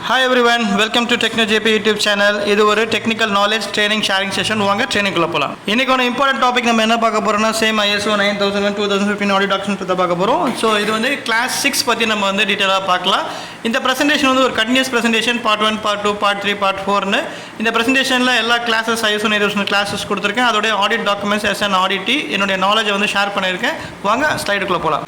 Hi everyone, welcome to TechnoJP YouTube channel. இது ஒரு technical knowledge training sharing session. வாங்க ட்ரெயினிங்குள்ள போலாம். இன்னைக்கான இம்பார்ட்டன்ட் டாபிக் நம்ம என்ன பார்க்க போறோம்னா சேம் ISO 9001 2015 ஆடிட் டாக்குமெண்ட் பத்தி பார்க்க போறோம். ஸோ இது வந்து கிளாஸ் 6 பத்தி நம்ம வந்து டீடைலா பார்க்கலாம். இந்த பிரசன்டேஷன் வந்து ஒரு continuous presentation part 1, part 2, part 3, part 4னு இந்த பிரசன்டேஷன்ல எல்லா கிளாஸஸ் ISO 9001 கிளாஸஸ் கொடுத்துருக்கேன். அதோட audit documents as an auditee என்னோட நாலேஜை வந்து ஷேர் பண்ணியிருக்கேன். வாங்க ஸ்லைடுக்குள்ள போலாம்.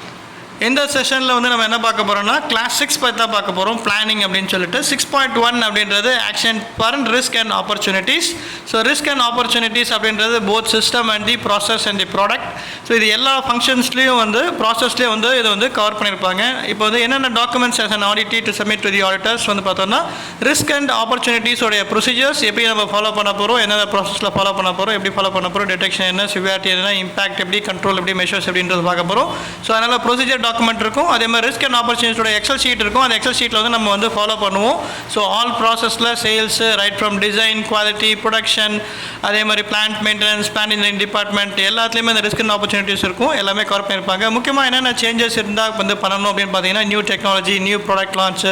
இந்த செஷனில் வந்து நம்ம என்ன பார்க்க போகிறோம்னா கிளாஸ் 6 பற்றி தான் பார்க்க போகிறோம். பிளானிங் அப்படின்னு சொல்லிட்டு 6.1 அப்படின்றது action for risk and opportunities. So risk and opportunities அப்படின்றது both system and the process and the product. So இது எல்லா ஃபங்க்ஷன்ஸ்லேயும் வந்து ப்ராசஸ்லேயும் வந்து இதை வந்து கவர் பண்ணியிருப்பாங்க. இப்போ வந்து என்னென்ன documents as an auditee to submit to the auditors வந்து பார்த்தோம்னா ரிஸ்க் அண்ட் ஆப்பர்ச்சுனிட்டிஸோடைய ப்ரொசீஜர்ஸ் எப்படி நம்ம ஃபாலோ பண்ண போகிறோம், என்னென்ன ப்ராசஸில் ஃபாலோ பண்ண போகிறோம், எப்படி ஃபாலோ பண்ண போகிறோம், டிடெக்ஷன் என்ன, சிவியாரிட்டி என்ன, இம்பாக்ட் எப்படி, கண்ட்ரோல் எப்படி, மெஷர்ஸ் எப்படின்றது பார்க்க போகிறோம். ஸோ அதனால் ப்ரொசீஜர் டாக்குமெண்ட் இருக்கும். அதே மாதிரி ரிஸ்க் அண்ட் ஆப்பர்ச்சுனிட்டியோட எக்ஸல் ஷீட் இருக்கும். அந்த எக்ஸல் ஷீட்டில் வந்து நம்ம வந்து ஃபாலோ பண்ணுவோம். ஸோ ஆல் ப்ராசஸில் sales right from design, quality, production, அதே மாதிரி plant maintenance, plan engineering department எல்லாத்துலேயுமே இந்த ரிஸ்க் அண்ட் ஆப்பர்ச்சுனிட்டிஸ் இருக்கும். எல்லாமே கவர் பண்ணியிருப்பாங்க. முக்கியமாக என்னென்ன சேஞ்சஸ் இருந்தால் வந்து பண்ணணும் அப்படின்னு பார்த்தீங்கன்னா new technology, new product launch,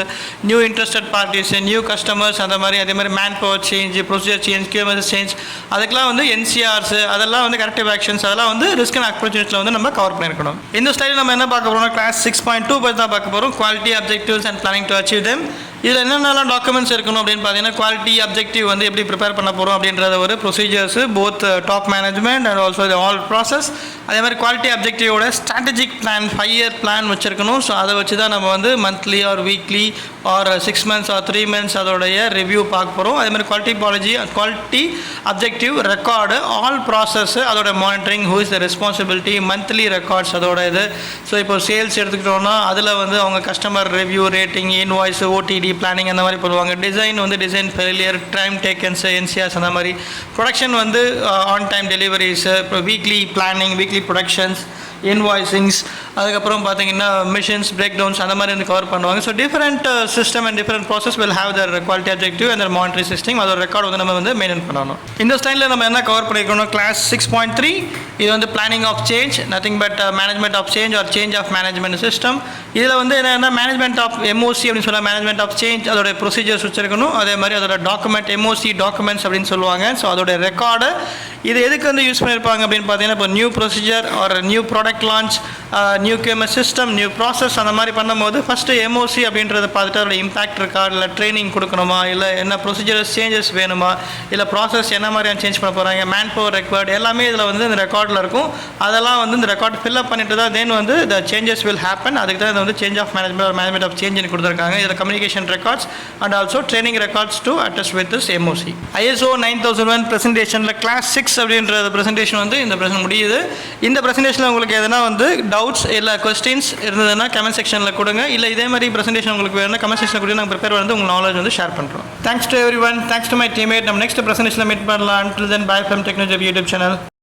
new interested parties, new customers, அந்த மாதிரி அதே மாதிரி man power change, procedure change, QMS change, அதுக்கெல்லாம் வந்து NCRs அதெல்லாம் வந்து கரெக்டிவ் ஆக்ஷன்ஸ் அதெல்லாம் வந்து ரிஸ்க் அண்ட் ஆப்பர்ச்சுனிட்டிஸில் வந்து நம்ம கவர் பண்ணியிருக்கணும். இந்த ஸ்டைலில் நம்ம என்ன பார்க்க போகிறோம்னா கிளாஸ் 6.2 பற்றி தான் பார்க்க போகிறோம். Quality objectives and planning to achieve them. இதில் என்னென்னலாம் டாக்குமெண்ட்ஸ் இருக்கணும் அப்படின்னு பார்த்தீங்கன்னா குவாலிட்டி அப்ஜெக்டிவ் வந்து எப்படி ப்ரிப்பேர் பண்ண போகிறோம் அப்படின்றத ஒரு procedures both top management and also all process. அதே மாதிரி குவாலிட்டி அப்ஜெக்டிவோட ஸ்ட்ராட்டஜிக் பிளான் 5 இயர் பிளான் வச்சுருக்கணும். ஸோ அதை வச்சு தான் நம்ம வந்து monthly or weekly or 6 months or 3 months அதோடைய ரிவ்யூ பார்க்க போகிறோம். அதே மாதிரி quality objective record all process அதோட monitoring, who is the responsibility, monthly records அதோட இது. ஸோ இப்போ சேல்ஸ் எடுத்துக்கிட்டோம்னா அதில் வந்து அவங்க customer review, rating, invoice, OTD planning அந்த மாதிரி போடுவாங்க. டிசைன் வந்து design failure, time takens, NCRs அந்த மாதிரி. ப்ரொடக்ஷன் வந்து on time deliveries, weekly planning, weekly productions, invoicings, அதுக்கப்புறம் பார்த்தீங்கன்னா மிஷின்ஸ், பிரேக் டவுன்ஸ் அந்த மாதிரி வந்து கவர் பண்ணுவாங்க. So different system and different process will have Dhar quality objective and monitoring system. அதோட ரெக்கார்டு வந்து நம்ம வந்து மெயின்டைன் பண்ணணும். இந்த ஸ்டைலில் நம்ம என்ன கவர் பண்ணியிருக்கணும் கிளாஸ் 6.3 இது வந்து planning of change, nothing but management of change or change of management system. இதில் வந்து என்னென்னா மேனேஜ்மெண்ட் ஆஃப் MOC அப்படின்னு சொல்ல மேனேஜ்மெண்ட் ஆஃப் சேஞ்ச் அதோட ப்ரொசீஜர்ஸ் வச்சிருக்கணும். அதே மாதிரி அதோட டாக்குமெண்ட் MOC டாக்குமெண்ட்ஸ் அப்படின்னு சொல்லுவாங்க. ஸோ அதோட ரெக்கார்டு இது எதுக்கு வந்து யூஸ் பண்ணியிருப்பாங்க அப்படின்னு பார்த்தீங்கன்னா இப்போ new procedure or new product launch, new QMS system, new process அந்த மாதிரி பண்ணும்போது ஃபஸ்ட்டு MOC அப்படின்றத பார்த்துட்டு அதோட இம்பாக்ட் இருக்கா, இல்லை ட்ரைனிங் கொடுக்கணுமா, இல்லை என்ன ப்ரொசீஜர்ஸ் சேஞ்சஸ் வேணுமா, இல்லை ப்ராசஸ் என்ன மாதிரியான சேஞ்ச் பண்ண போகிறாங்க, மேன் பவர் ரெக்கார்ட் எல்லாமே இதில் வந்து இந்த ரெக்கார்டில் இருக்கும். அதெல்லாம் வந்து இந்த ரெக்கார்ட் ஃபில்அப் பண்ணிட்டு தான் தென் வந்து த சேஞ்சஸ் வில் ஹேப்பன். அதுக்கு தான் இது வந்து change of management or management of change கொடுத்துருக்காங்க. இதில் communication records and also training records to attest with this MOC. ISO 9001 ப்ரெசன்டேஷனில் கிளாஸ் 6 அப்படின்ற ப்ரெசன்டேஷன் வந்து இந்த ப்ரெசன்ட் முடியுது. இந்த ப்ரெசன்டேஷனில் உங்களுக்கு எதனா வந்து டவுட்ஸ் இல்லை கொஸ்டின்ஸ் இருந்ததுன்னா கமெண்ட் செக்ஷனில் கொடுங்க. இல்லை இதே மாதிரி ப்ரெசன்டேஷன் உங்களுக்கு வேணும்னா கமெண்ட் செக்ஷனில் கூட நாங்கள் ப்ரிப்பேர் வந்து உங்கள் நாலேஜ் வந்து ஷேர் பண்ணுறோம். Thanks to every one, thanks to my teammate. நம்ம நெக்ஸ்ட் ப்ரெசன்டேஷனில் மீட் பண்ணலாம். Until then, bye from TechnoJP YouTube channel.